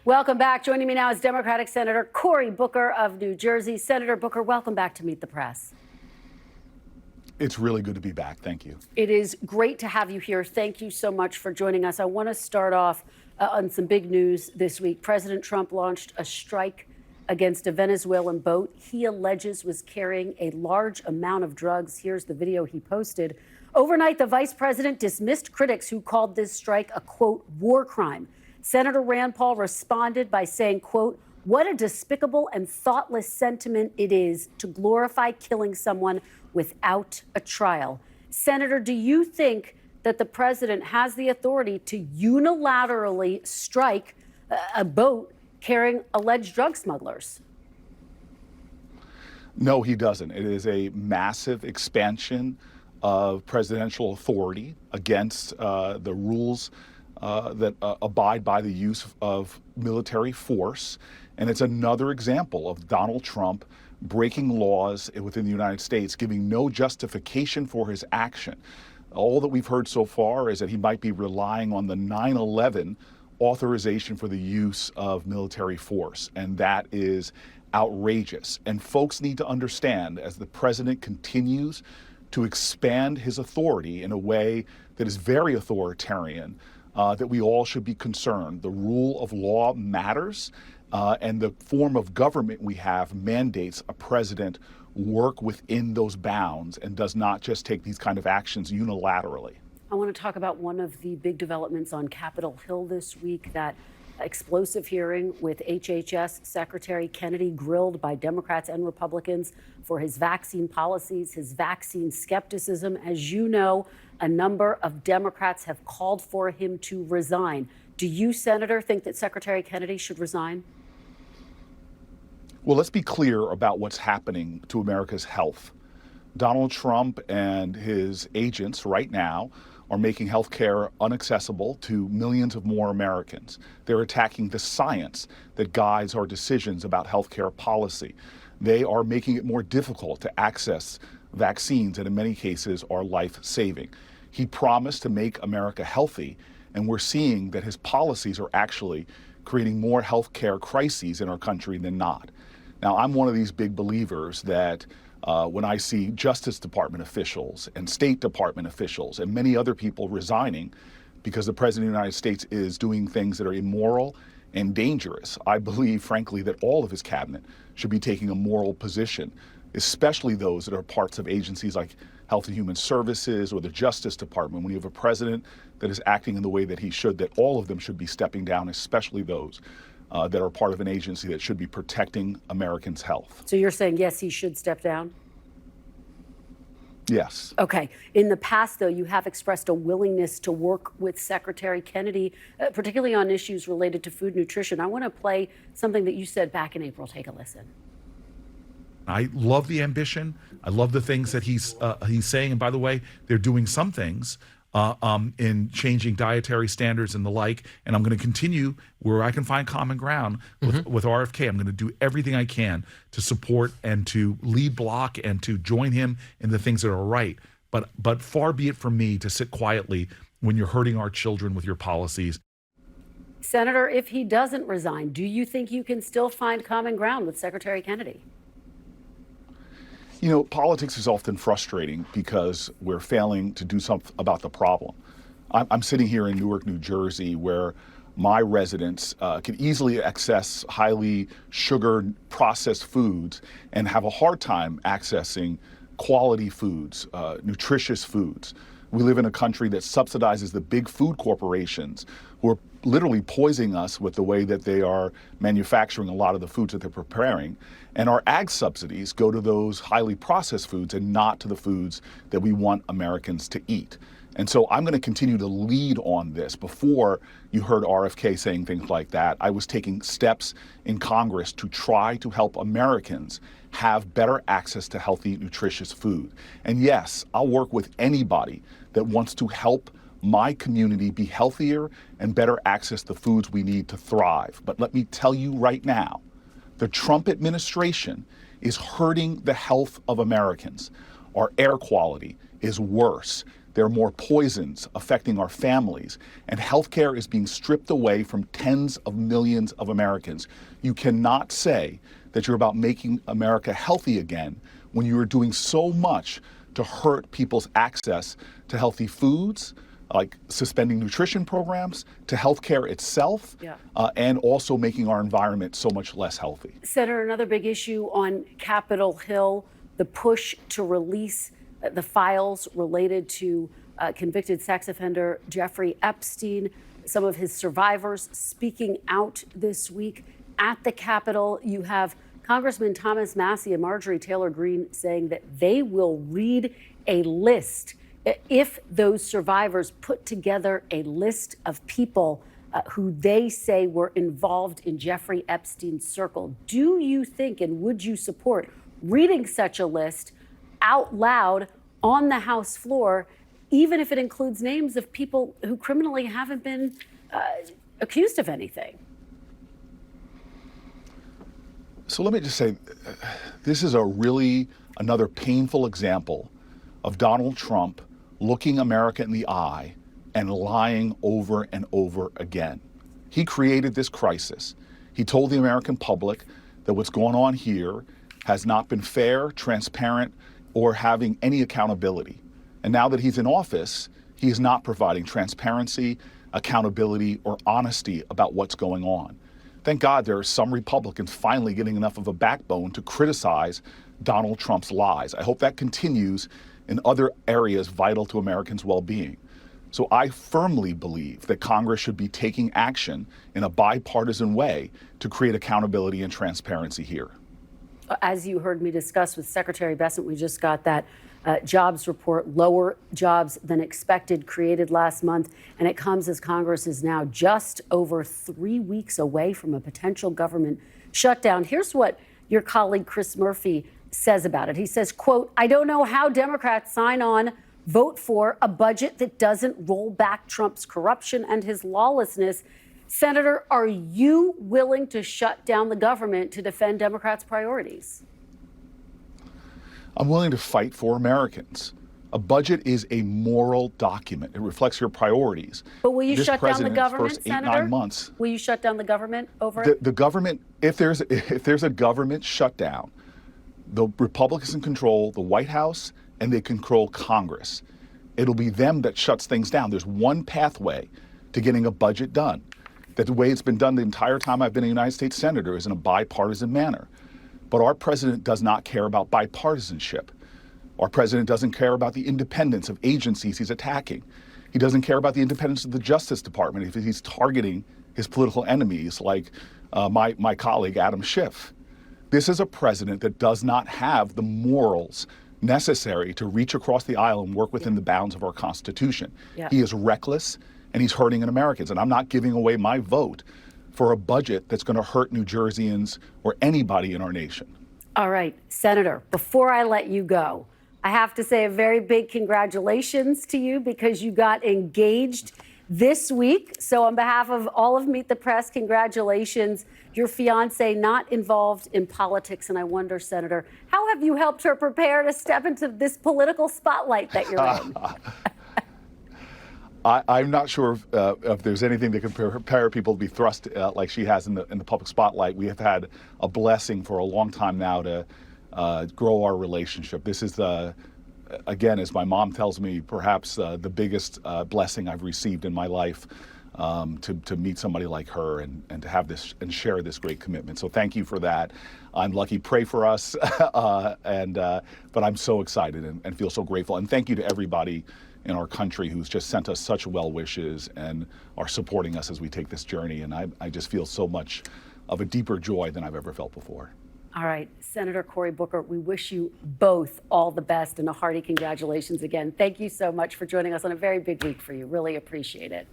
Welcome back. Joining me now is Democratic Senator Cory Booker of New Jersey. Senator Booker, welcome back to Meet the Press. It's really good to be back. Thank you. It is great to have you here. Thank you so much for joining us. I want to start off on some big news this week. President Trump launched a strike against a Venezuelan boat he alleges was carrying a large amount of drugs. Here's the video he posted. Overnight, the vice president dismissed critics who called this strike a, quote, war crime. Senator Rand Paul responded by saying, quote, what a despicable and thoughtless sentiment it is to glorify killing someone without a trial. Senator, do you think that the president has the authority to unilaterally strike a boat carrying alleged drug smugglers? No, he doesn't. It is a massive expansion of presidential authority against the rules that abide by the use of military force. And it's another example of Donald Trump breaking laws within the United States, giving no justification for his action. All that we've heard so far is that he might be relying on the 9/11 authorization for the use of military force. And that is outrageous. And folks need to understand, as the president continues to expand his authority in a way that is very authoritarian, that we all should be concerned. The rule of law matters, and the form of government we have mandates a president work within those bounds and does not just take these kind of actions unilaterally. I want to talk about one of the big developments on Capitol Hill this week, that explosive hearing with HHS Secretary Kennedy grilled by Democrats and Republicans for his vaccine policies, his vaccine skepticism. As you know, a number of Democrats have called for him to resign. Do you, Senator, think that Secretary Kennedy should resign? Well, let's be clear about what's happening to America's health. Donald Trump and his agents right now are making health care inaccessible to millions of more Americans. They're attacking the science that guides our decisions about health care policy. They are making it more difficult to access vaccines that in many cases are life-saving. He promised to make America healthy, and we're seeing that his policies are actually creating more health care crises in our country than not. Now, I'm one of these big believers that when I see Justice Department officials and State Department officials and many other people resigning because the President of the United States is doing things that are immoral and dangerous, I believe, frankly, that all of his cabinet should be taking a moral position, especially those that are parts of agencies like Health and Human Services or the Justice Department. When you have a president that is acting in the way that he should, that all of them should be stepping down, especially those that are part of an agency that should be protecting Americans' health. So you're saying, yes, he should step down? Yes. Okay. In the past, though, you have expressed a willingness to work with Secretary Kennedy, particularly on issues related to food nutrition. I want to play something that you said back in April. Take a listen. I love the ambition. I love the things that he's saying. And by the way, they're doing some things in changing dietary standards and the like. And I'm going to continue where I can find common ground with RFK. I'm going to do everything I can to support and to lead block and to join him in the things that are right. But far be it from me to sit quietly when you're hurting our children with your policies. Senator, if he doesn't resign, do you think you can still find common ground with Secretary Kennedy? You know, politics is often frustrating because we're failing to do something about the problem. I'm sitting here in Newark, New Jersey, where my residents can easily access highly sugared processed foods and have a hard time accessing quality foods, nutritious foods. We live in a country that subsidizes the big food corporations who are literally poisoning us with the way that they are manufacturing a lot of the foods that they're preparing. And our ag subsidies go to those highly processed foods and not to the foods that we want Americans to eat. And so I'm going to continue to lead on this. Before you heard RFK saying things like that, I was taking steps in Congress to try to help Americans have better access to healthy, nutritious food. And yes, I'll work with anybody that wants to help my community be healthier and better access the foods we need to thrive. But let me tell you right now, the Trump administration is hurting the health of Americans. Our air quality is worse. There are more poisons affecting our families, and healthcare is being stripped away from tens of millions of Americans. You cannot say that you're about making America healthy again when you are doing so much to hurt people's access to healthy foods, like suspending nutrition programs, to healthcare itself, and also making our environment so much less healthy. Senator, another big issue on Capitol Hill, the push to release the files related to convicted sex offender Jeffrey Epstein. Some of his survivors speaking out this week at the Capitol. You have Congressman Thomas Massie and Marjorie Taylor Greene saying that they will read a list if those survivors put together a list of people who they say were involved in Jeffrey Epstein's circle. Do you think, and would you support reading such a list out loud on the House floor, even if it includes names of people who criminally haven't been accused of anything? So let me just say, this is another painful example of Donald Trump looking America in the eye and lying over and over again. He created this crisis. He told the American public that what's going on here has not been fair, transparent, or having any accountability. And now that he's in office, he is not providing transparency, accountability, or honesty about what's going on. Thank God there are some Republicans finally getting enough of a backbone to criticize Donald Trump's lies. I hope that continues in other areas vital to Americans' well-being. So I firmly believe that Congress should be taking action in a bipartisan way to create accountability and transparency here. As you heard me discuss with Secretary Bessent, we just got that jobs report, lower jobs than expected, created last month. And it comes as Congress is now just over 3 weeks away from a potential government shutdown. Here's what your colleague Chris Murphy says about it. He says, quote, "I don't know how Democrats sign on, vote for a budget that doesn't roll back Trump's corruption and his lawlessness. Senator, are you willing to shut down the government to defend Democrats' priorities?" I'm willing to fight for Americans. A budget is a moral document. It reflects your priorities. But will you shut down the government, first Senator? 8-9 months. Will you shut down the government over it? The government, if there's a government shutdown, the Republicans control the White House and they control Congress. It'll be them that shuts things down. There's one pathway to getting a budget done. That the way it's been done the entire time I've been a United States Senator is in a bipartisan manner. But our president does not care about bipartisanship. Our president doesn't care about the independence of agencies he's attacking. He doesn't care about the independence of the Justice Department if he's targeting his political enemies like my colleague Adam Schiff. This is a president that does not have the morals necessary to reach across the aisle and work within the bounds of our Constitution. He is reckless and he's hurting Americans. And I'm not giving away my vote for a budget that's going to hurt New Jerseyans or anybody in our nation. All right, Senator, before I let you go, I have to say a very big congratulations to you because you got engaged this week. So on behalf of all of Meet the Press, congratulations. Your fiance not involved in politics. And I wonder, Senator, how have you helped her prepare to step into this political spotlight that you're in? I'm not sure if there's anything that can prepare people to be thrust like she has in the public spotlight. We have had a blessing for a long time now to grow our relationship. This is, again, as my mom tells me, perhaps the biggest blessing I've received in my life, to meet somebody like her and to have this and share this great commitment. So thank you for that. I'm lucky. Pray for us. But I'm so excited and feel so grateful. And thank you to everybody in our country who's just sent us such well wishes and are supporting us as we take this journey. And I just feel so much of a deeper joy than I've ever felt before. All right, Senator Cory Booker, we wish you both all the best and a hearty congratulations again. Thank you so much for joining us on a very big week for you. Really appreciate it.